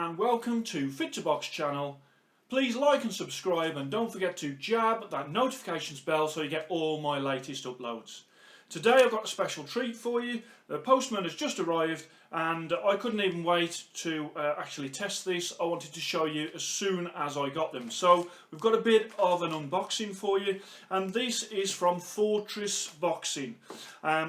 and welcome to Fit to Box channel. Please like and subscribe and don't forget to jab that notifications bell so you get all my latest uploads. Today I've got a special treat for you. The postman has just arrived and I couldn't even wait to actually test this. I wanted to show you as soon as I got them. So we've got a bit of an unboxing for you, and this is from Fortress Boxing.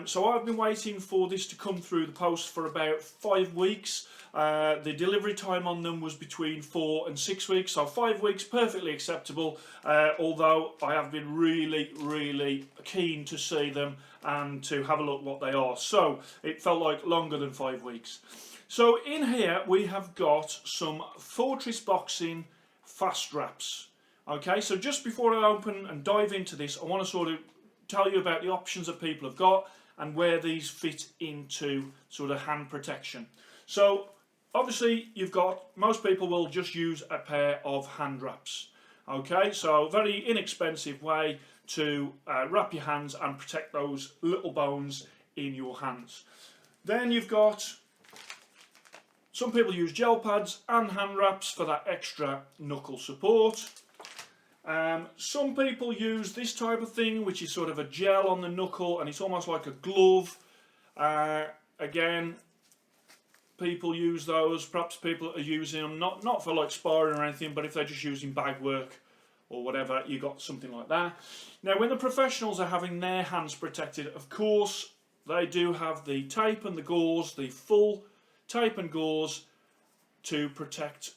So I've been waiting for this to come through the post for about 5 weeks. The delivery time on them was between 4 and 6 weeks, so 5 weeks perfectly acceptable, although I have been really keen to see them and to have a look what they are, so it felt like longer than 5 weeks. So in here we have got some Fortress Boxing Fastwraps. Okay, so just before I open and dive into this, I want to sort of tell you about the options that people have got and where these fit into sort of hand protection. So obviously you've got, most people will just use a pair of hand wraps. Okay, so very inexpensive way to wrap your hands and protect those little bones in your hands. Then you've got, some people use gel pads and hand wraps for that extra knuckle support. Some people use this type of thing, which is sort of a gel on the knuckle and it's almost like a glove. Again, people use those. Perhaps people are using them not for like sparring or anything, but if they're just using bag work or whatever, you got something like that. Now when the professionals are having their hands protected, of course they do have the tape and the gauze, the full tape and gauze to protect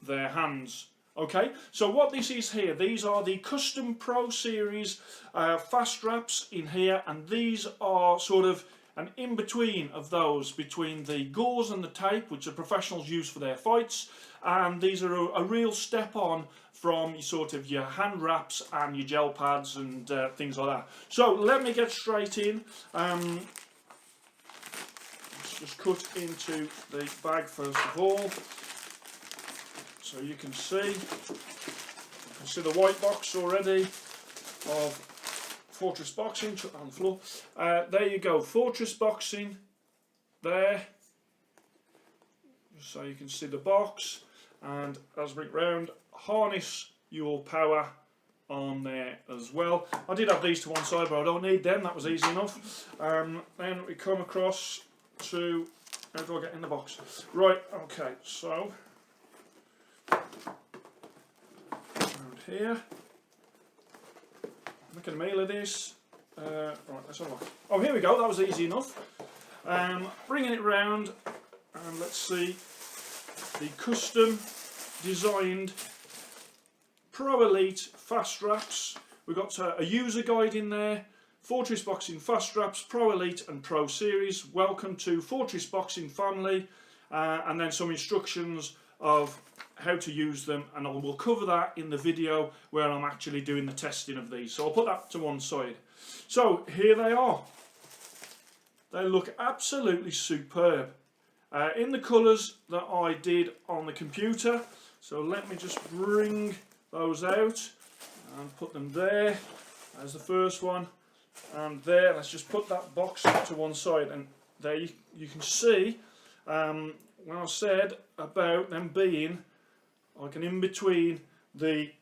their hands. Okay, so what this is here, these are the Custom Pro Series Fastwraps in here, and these are sort of an in-between of those, between the gauze and the tape, which the professionals use for their fights, and these are a real step on from sort of your hand wraps and your gel pads and things like that. So let me get straight in. Let's just cut into the bag first of all, so you can see the white box already of Fortress Boxing on the floor. There you go, Fortress Boxing there, so you can see the box, and as we go round, harness your power on there as well. I did have these to one side, but I don't need them, that was easy enough. Then we come across to, how do I get in the box? Right, okay, so around here, making a meal of this. Right, let's have a look. Oh, here we go, that was easy enough. Bringing it round, and let's see the custom designed Pro Elite Fastwraps. We've got a user guide in there. Fortress Boxing Fastwraps Pro Elite and Pro Series. Welcome to Fortress Boxing family. And then some instructions of how to use them, and I will cover that in the video where I'm actually doing the testing of these. So I'll put that to one side. So here they are. They look absolutely superb in the colours that I did on the computer. So let me just bring those out and put them there. There's the first one, and there. Let's just put that box to one side, and there you can see when I said about them being like an in-between the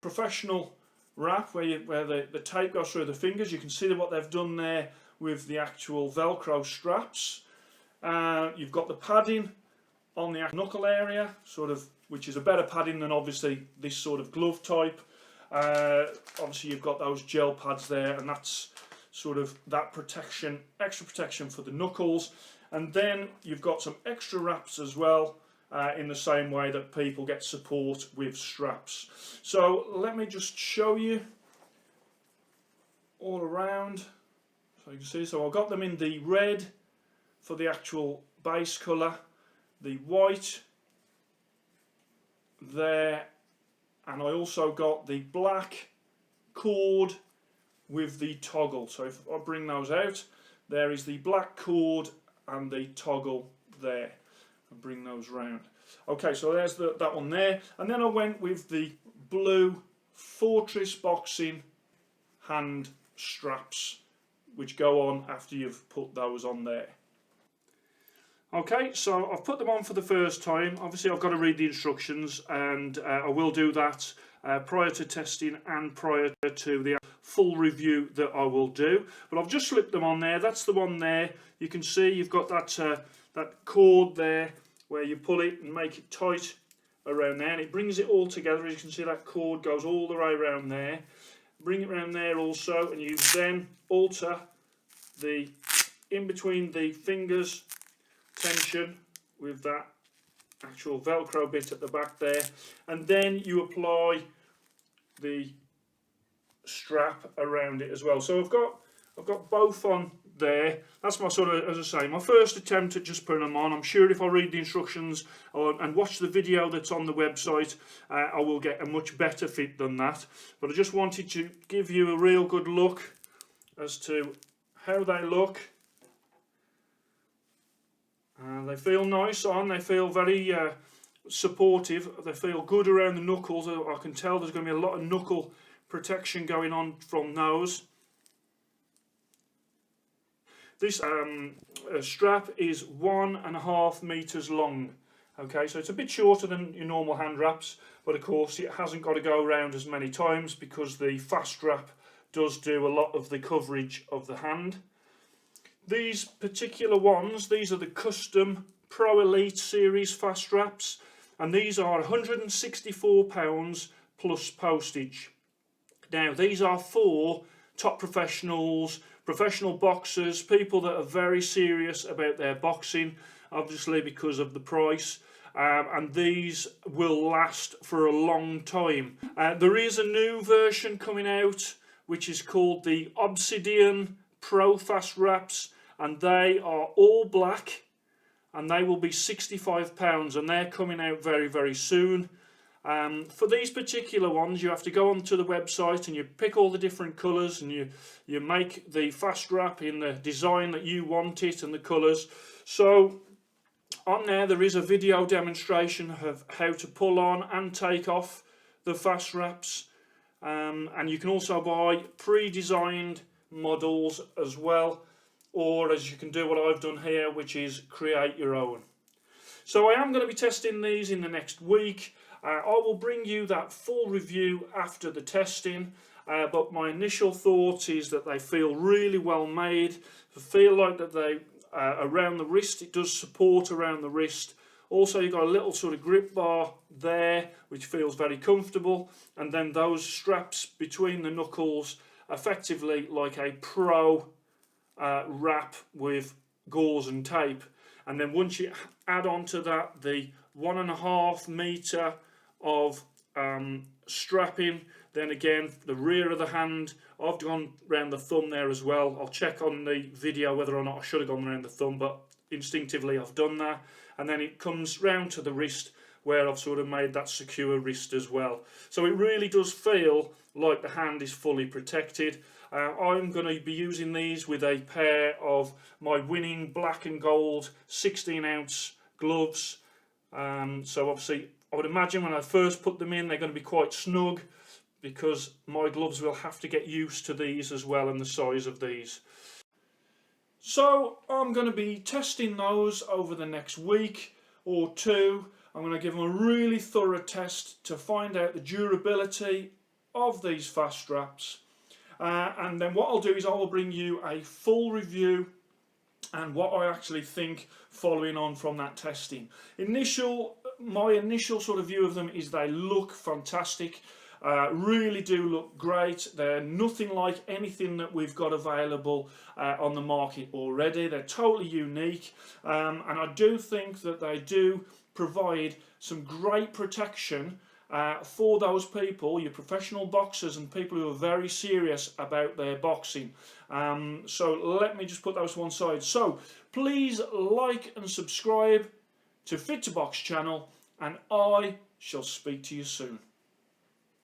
professional wrap where the tape goes through the fingers. You can see what they've done there with the actual Velcro straps. You've got the padding on the knuckle area, sort of, which is a better padding than obviously this sort of glove type. Obviously you've got those gel pads there, and that's sort of that protection, extra protection for the knuckles. And then you've got some extra wraps as well, in the same way that people get support with straps. So let me just show you all around, so you can see. So I've got them in the red for the actual base colour, the white there, and I also got the black cord with the toggle. So if I bring those out, there is the black cord and the toggle there, and bring those round. Okay, so there's that one there, and then I went with the blue Fortress Boxing hand straps, which go on after you've put those on there. Okay, so I've put them on for the first time. Obviously I've got to read the instructions, and I will do that prior to testing and prior to the full review that I will do. But I've just slipped them on there. That's the one there. You can see you've got that cord there where you pull it and make it tight around there, and it brings it all together. As you can see, that cord goes all the way around there. Bring it around there also, and you then alter the in between the fingers tension with that actual Velcro bit at the back there, and then you apply the strap around it as well. So I've got both on there. That's my sort of, as I say, my first attempt at just putting them on. I'm sure if I read the instructions and watch the video that's on the website, I will get a much better fit than that. But I just wanted to give you a real good look as to how they look. They feel nice on, they feel very supportive, they feel good around the knuckles. I can tell there's going to be a lot of knuckle protection going on from those. This strap is 1.5 meters long. Okay, so it's a bit shorter than your normal hand wraps, but of course it hasn't got to go around as many times because the Fastwrap does do a lot of the coverage of the hand. These particular ones, these are the custom Pro Elite series Fastwraps, and these are £164 plus postage. Now these are for top professionals, professional boxers, people that are very serious about their boxing, obviously because of the price, and these will last for a long time. There is a new version coming out which is called the Obsidian Pro Fastwraps, and they are all black, and they will be £65, and they're coming out very, very soon. For these particular ones, you have to go onto the website and you pick all the different colours, and you make the Fastwrap in the design that you want it and the colours. So on there is a video demonstration of how to pull on and take off the Fastwraps, and you can also buy pre-designed models as well, or as you can do what I've done here, which is create your own. So I am going to be testing these in the next week. I will bring you that full review after the testing, but my initial thought is that they feel really well made. I feel like that they, around the wrist, it does support around the wrist. Also, you've got a little sort of grip bar there, which feels very comfortable, and then those straps between the knuckles, effectively like a pro wrap with gauze and tape. And then once you add on to that the 1.5 meter of strapping, then again the rear of the hand, I've gone around the thumb there as well. I'll check on the video whether or not I should have gone around the thumb, but instinctively I've done that. And then it comes round to the wrist, where I've sort of made that secure wrist as well. So it really does feel like the hand is fully protected. I'm going to be using these with a pair of my winning black and gold 16-ounce gloves. So obviously I would imagine when I first put them in, they're going to be quite snug, because my gloves will have to get used to these as well, and the size of these. So I'm going to be testing those over the next week or two. I'm going to give them a really thorough test to find out the durability of these Fastwraps. And then what I'll do is I will bring you a full review and what I actually think following on from that testing. My initial sort of view of them is they look fantastic. Really do look great. They're nothing like anything that we've got available on the market already. They're totally unique, and I do think that they do provide some great protection for those people, your professional boxers and people who are very serious about their boxing. So let me just put those to one side. So please like and subscribe to Fit to Box channel, and I shall speak to you soon.